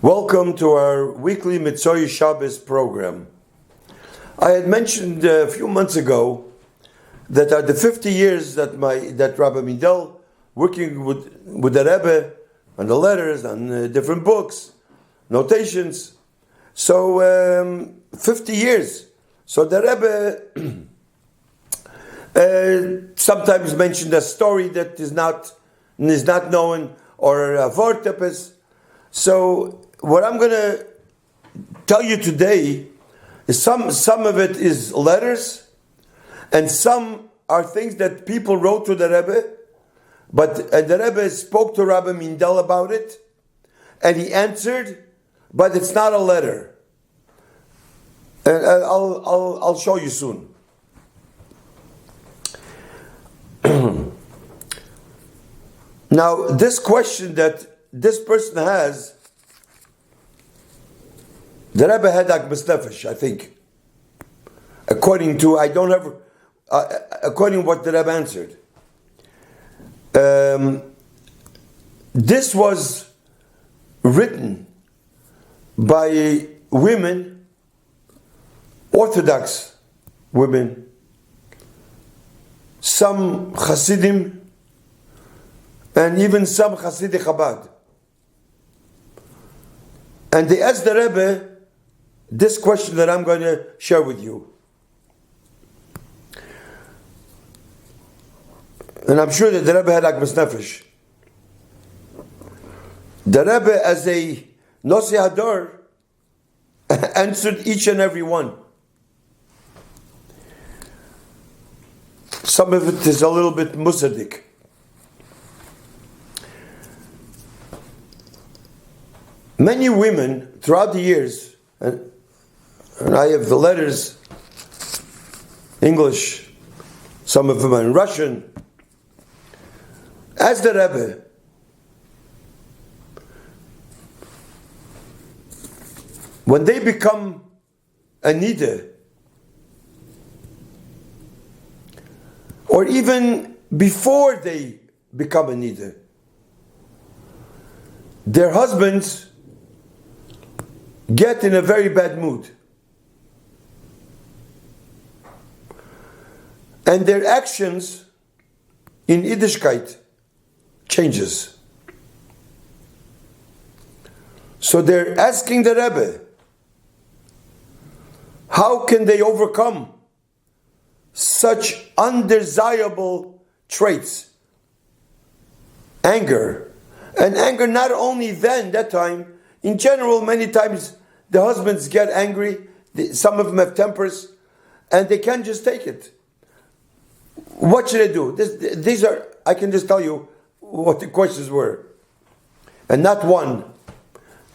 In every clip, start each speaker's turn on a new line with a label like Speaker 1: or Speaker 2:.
Speaker 1: Welcome to our weekly Mitzvah Shabbos program. I had mentioned a few months ago that the 50 years that Rabbi Mindel working with the Rebbe on the letters, on different books, notations. So 50 years. So the Rebbe sometimes mentioned a story that is not known, or a vortepes. So what I'm going to tell you today is some of it is letters, and some are things that people wrote to the Rebbe, but the Rebbe spoke to Rabbi Mindel about it, and he answered, but it's not a letter. And I'll show you soon. Now, this question that this person has, the Rebbe had Akbas Nefesh, I think. According to what the Rebbe answered. This was written by women, Orthodox women, some Hasidim, and even some Hasidic Chabad. And they asked the Rebbe this question that I'm going to share with you. And I'm sure that the Rebbe had Akbas Nefesh. The Rebbe, as a Nosi Hador, answered each and every one. Some of it is a little bit musadik. Many women throughout the years, and I have the letters, English, some of them are in Russian, asked the Rebbe, when they become a nida, or even before they become a nida, their husbands get in a very bad mood. And their actions in Yiddishkeit changes. So they're asking the Rebbe, how can they overcome such undesirable traits? Anger. And anger not only then, that time, in general, many times the husbands get angry, some of them have tempers, and they can't just take it. What should I do? These are, I can just tell you what the questions were. And not one,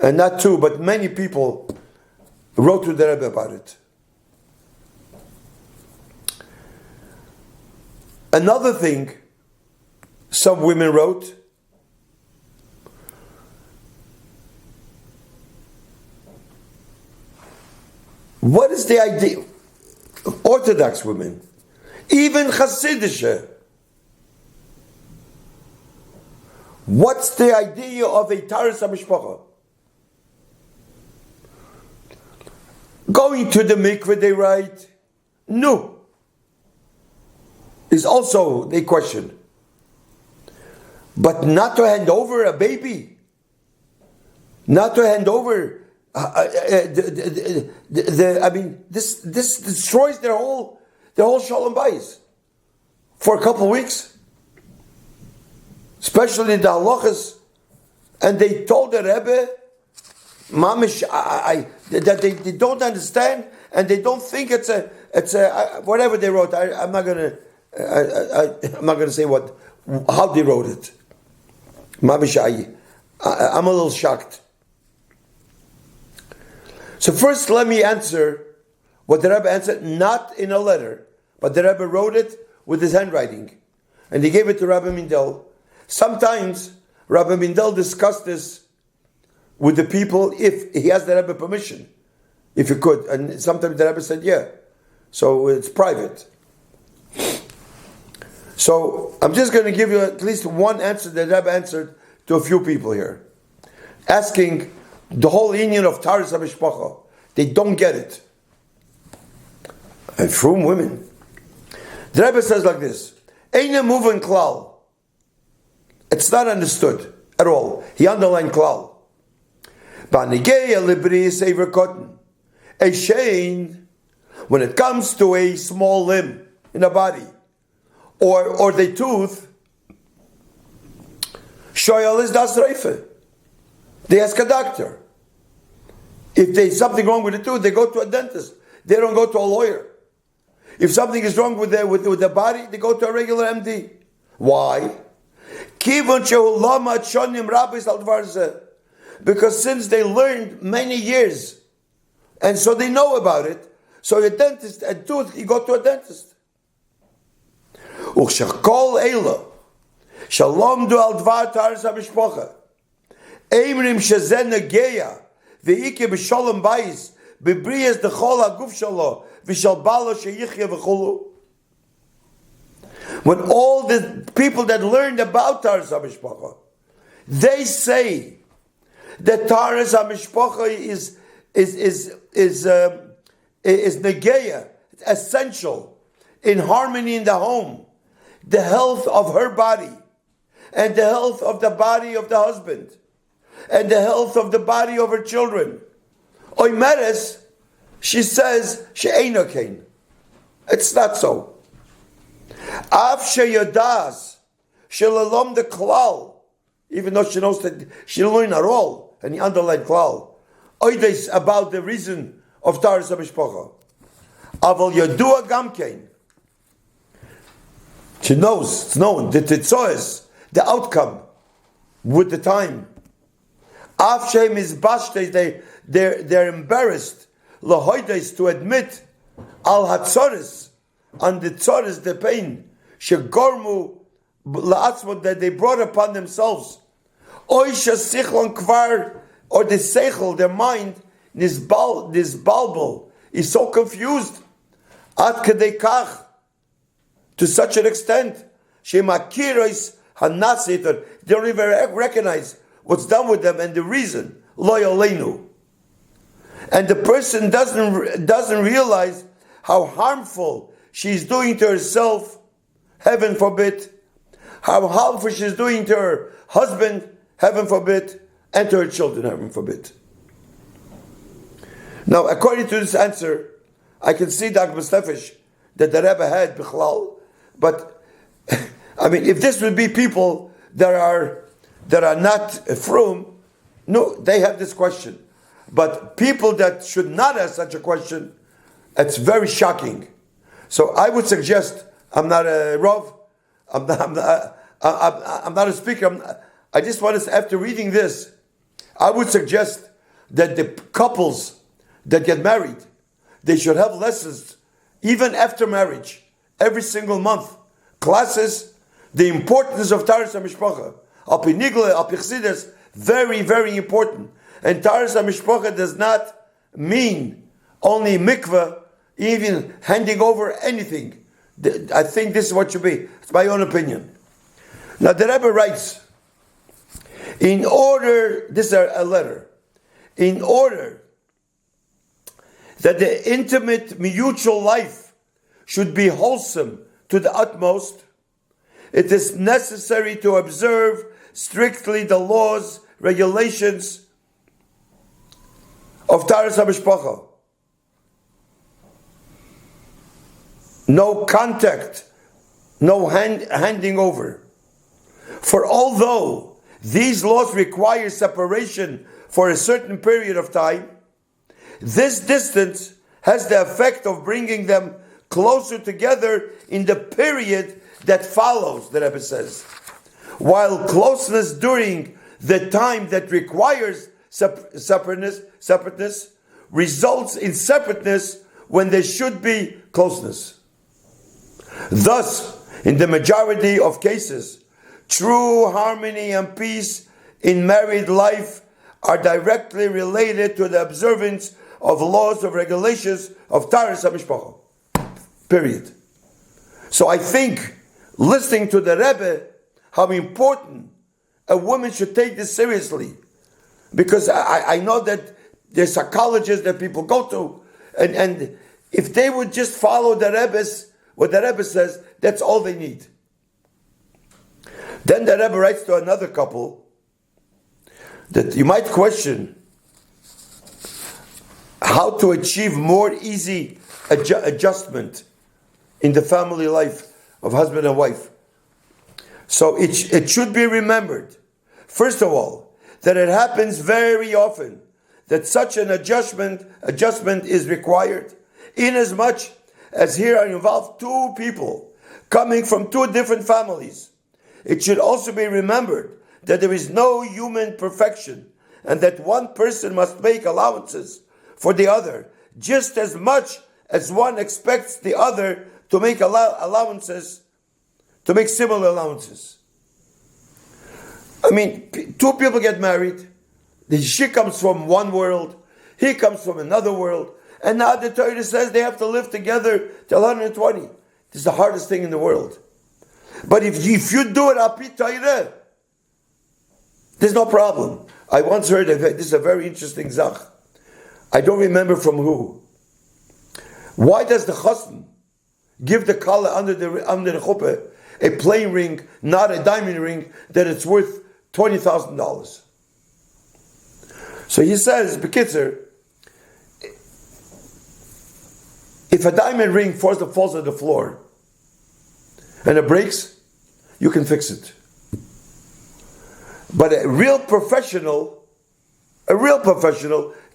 Speaker 1: and not two, but many people wrote to the Rebbe about it. Another thing some women wrote, what is the idea of Orthodox women, even Hasidische? What's the idea of a Taras HaMishpacha? Going to the mikveh, they write, no, is also, they question. But not to hand over a baby, not to hand over this destroys their whole shalom bayis for a couple of weeks, especially the halachas. And they told the Rebbe, mamish, that they don't understand, and they don't think it's a whatever they wrote. I'm not gonna say how they wrote it. Mamish, I'm a little shocked. So first, let me answer what the Rebbe answered, not in a letter, but the Rebbe wrote it with his handwriting, and he gave it to Rabbi Mindel. Sometimes Rabbi Mindel discussed this with the people if he has the Rebbe permission, if he could, and sometimes the Rebbe said, yeah. So it's private. So I'm just going to give you at least one answer that Rabbi answered to a few people here, asking the whole union of Taras HaMishpacha. They don't get it. And frum women. The Rebbe says like this, Eine moving klal. It's not understood at all. He underlined klal. Banigeya libri saver cotton. A shein, when it comes to a small limb in a body, or the tooth, shoyal is das reife. They ask a doctor. If there's something wrong with the tooth, they go to a dentist. They don't go to a lawyer. If something is wrong with the body, they go to a regular MD. Why? Because since they learned many years, and so they know about it, so a dentist, a tooth, you go to a dentist. Shalom du al dvar taras ha-mishpocha. Eimrim shezen negeya ve'ike b'sholem bayis b'briyas dechol ha'guf shalo v'shal balo sheyichya v'chulu. When all the people that learned about taras ha-mishpocha, they say that taras ha-mishpocha is negeya, essential, in harmony in the home, the health of her body, and the health of the body of the husband, and the health of the body of her children. Oimeres, she says, she'eino kain. It's not so. Av sheyodas, shelalom the klal, even though she knows that she didn't learn at all, and he underlined klal. Oides about the reason of taras ha-mishpocha. Aval yodua gamkein. She knows, it's known, the titzoes, the outcome, with the time. Af shem is bashtes, they're embarrassed, lahoides, to admit, al hatzoris, on the tzoris, the pain, shegormu, la'atzmot, that they brought upon themselves. Oisha sichlon kvar, or the seichel, their mind, this balbal, is so confused. Ad kedei kach, to such an extent, shemakiros hanasit, they don't even recognize what's done with them and the reason, loyalenu. And the person doesn't realize how harmful she's doing to herself, heaven forbid, how harmful she's doing to her husband, heaven forbid, and to her children, heaven forbid. Now, according to this answer, I can see Dr. Mustafish that the Rebbe had bichlal, but I mean, if this would be people that are not frum, no, they have this question. But people that should not have such a question, it's very shocking. So I would suggest, I'm not a Rav, I'm not a speaker. I just want to, after reading this, I would suggest that the couples that get married, they should have lessons, even after marriage, every single month, classes, the importance of taras ha-mishpacha. Al pi nigle, al pi chassidus, very, very important. And taras ha-mishpacha does not mean only mikveh, even handing over anything. I think this is what should be. It's my own opinion. Now the Rebbe writes, in order, this is a letter, in order that the intimate mutual life should be wholesome to the utmost, it is necessary to observe strictly the laws, regulations of taras ha-mishpacha. No contact, no handing over. For although these laws require separation for a certain period of time, this distance has the effect of bringing them closer together in the period that follows, the Rebbe says. While closeness during the time that requires separateness results in separateness when there should be closeness. Thus, in the majority of cases, true harmony and peace in married life are directly related to the observance of laws of regulations of taras ha-mishpacha. Period. So I think, listening to the Rebbe, how important a woman should take this seriously. Because I know that there's psychologists that people go to, and if they would just follow what the Rebbe says, that's all they need. Then the Rebbe writes to another couple that you might question how to achieve more easy adjustment in the family life of husband and wife. So it should be remembered, first of all, that it happens very often that such an adjustment is required, inasmuch as here are involved two people coming from two different families. It should also be remembered that there is no human perfection, and that one person must make allowances for the other, just as much as one expects the other to make allowances, to make similar allowances. I mean, two people get married, she comes from one world, he comes from another world, and now the Torah says they have to live together till 120. This is the hardest thing in the world. But if you do it al pi Torah, there's no problem. I once heard this is a very interesting zach. I don't remember from who. Why does the chassan give the kala under the chuppah a plain ring, not a diamond ring, that it's worth $20,000? So he says, Bekitzer, if a diamond ring falls on the floor and it breaks, you can fix it. But a real professional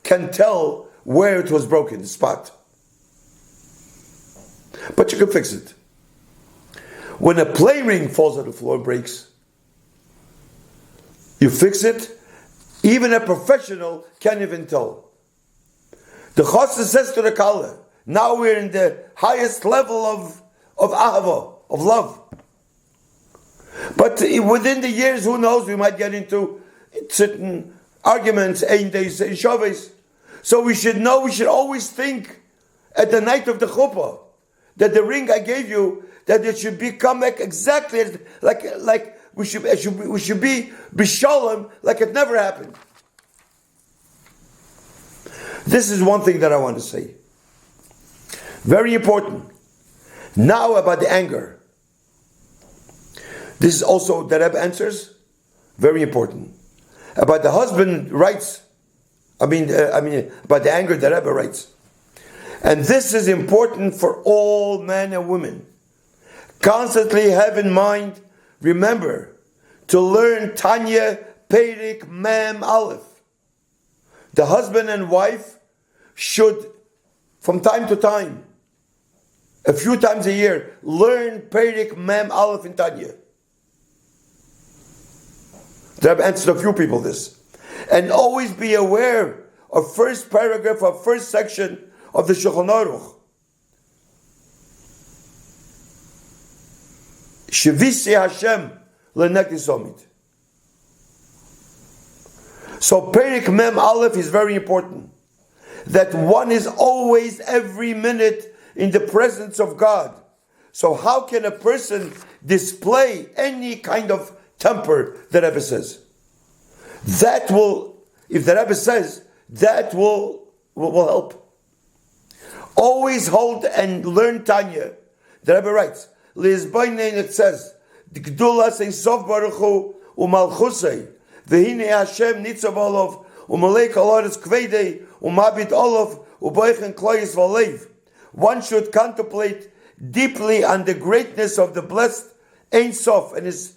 Speaker 1: can tell where it was broken, the spot. But you can fix it. When a play ring falls on the floor and breaks, you fix it. Even a professional can't even tell. The chassid says to the kala, now we're in the highest level of ahava, of love. But within the years, who knows, we might get into certain arguments, ein days, ein shaves. So we should always think at the night of the chuppah that the ring I gave you, that it should become like exactly as, like we should be bishalom, like it never happened. This is one thing that I want to say. Very important. Now about the anger. This is also the Rebbe answers. Very important. About the husband writes. About the anger, the Rebbe writes. And this is important for all men and women. Constantly have in mind, remember, to learn Tanya Perik Mem Aleph. The husband and wife should, from time to time, a few times a year, learn Perik Mem Aleph in Tanya. The Rebbe answered a few people this. And always be aware of first paragraph of first section of the Shulchan Aruch. Shevisi Hashem lenekisomit. So Perik Mem Aleph is very important. That one is always, every minute, in the presence of God. So how can a person display any kind of temper, the Rebbe says? That will, if the Rebbe says, that will help. Always hold and learn Tanya. The Rebbe writes, Lizbainen, it says, the Gdula say Sof Baruch Hu umalchusei, v'hine Hashem nitzav olav, umalei kalaris kveidei, umabit olav, uboichen kloyis v'alev. One should contemplate deeply on the greatness of the blessed Ein Sof and his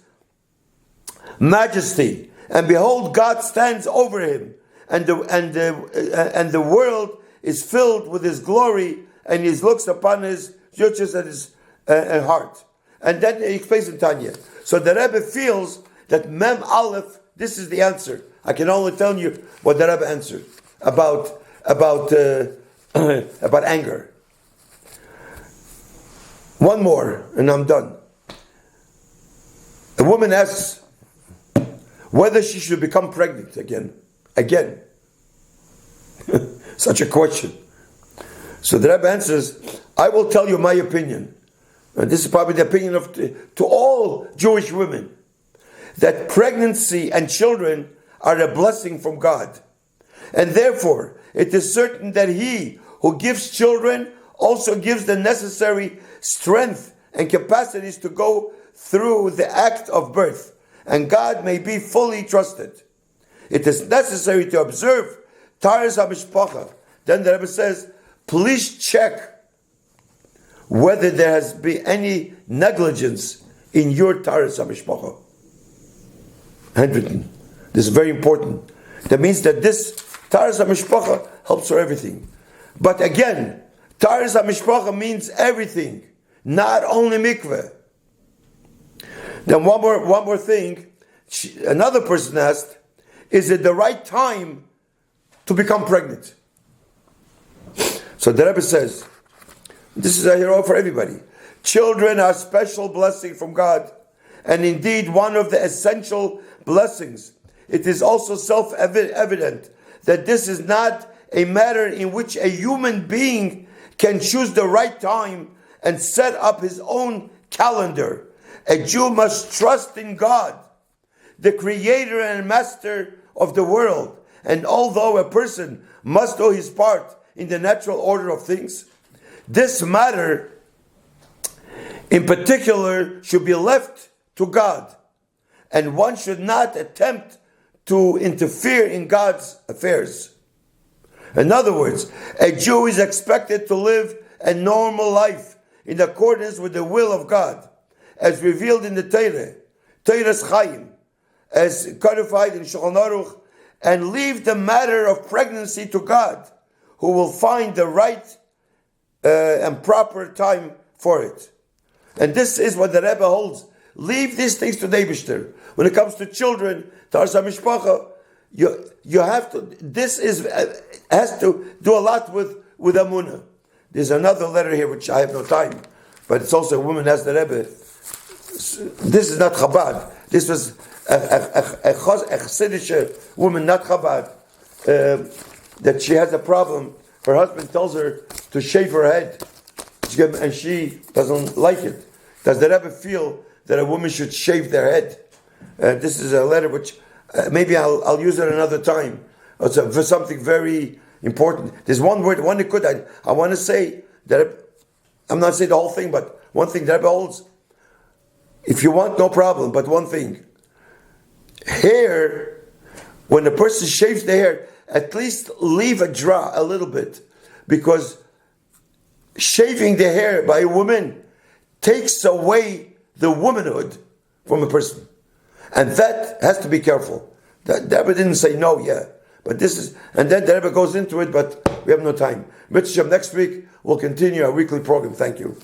Speaker 1: majesty, and behold, God stands over him, and the world is filled with his glory, and he looks upon his yuchas and his heart. And then he explains in Tanya. So the Rebbe feels that Mem Aleph, this is the answer. I can only tell you what the Rebbe answered about anger. One more, and I'm done. A woman asks whether she should become pregnant again. Such a question. So the Rebbe answers, I will tell you my opinion. And this is probably the opinion of to all Jewish women, that pregnancy and children are a blessing from God. And therefore, it is certain that he who gives children also gives the necessary strength and capacities to go through the act of birth, and God may be fully trusted. It is necessary to observe Taras HaMishpacha. Then the Rebbe says, please check whether there has been any negligence in your Taras HaMishpacha. Handwritten. This is very important. That means that this Taras HaMishpacha helps for everything. But again, Taras HaMishpacha means everything, not only mikveh. Then one more thing, another person asked, is it the right time to become pregnant? So the Rebbe says, this is a hero for everybody. Children are a special blessing from God, and indeed one of the essential blessings. It is also self-evident that this is not a matter in which a human being can choose the right time and set up his own calendar. A Jew must trust in God, the creator and master of the world. And although a person must do his part in the natural order of things, this matter in particular should be left to God. And one should not attempt to interfere in God's affairs. In other words, a Jew is expected to live a normal life in accordance with the will of God, as revealed in the Torah, Torah's Chaim, as codified in Shulchan Aruch, and leave the matter of pregnancy to God, who will find the right and proper time for it. And this is what the Rebbe holds. Leave these things to the Eibishter. When it comes to children, Taras HaMishpacha, you have to. This has to do a lot with Amunah. There's another letter here which I have no time, but it's also a woman asked the Rebbe. This is not Chabad. This was a Chassidish woman, not Chabad, that she has a problem. Her husband tells her to shave her head, and she doesn't like it. Does the Rebbe feel that a woman should shave their head? This is a letter which maybe I'll use it another time. It's for something very important. There's one word, one nikud I want to say, that I'm not saying the whole thing, but one thing that Rebbe holds. If you want, no problem, but one thing. Hair, when a person shaves the hair, at least leave a draw a little bit, because shaving the hair by a woman takes away the womanhood from a person. And that has to be careful. The Rebbe didn't say no, but this is, and then the Rebbe goes into it, but we have no time. Mitzvah, next week we'll continue our weekly program. Thank you.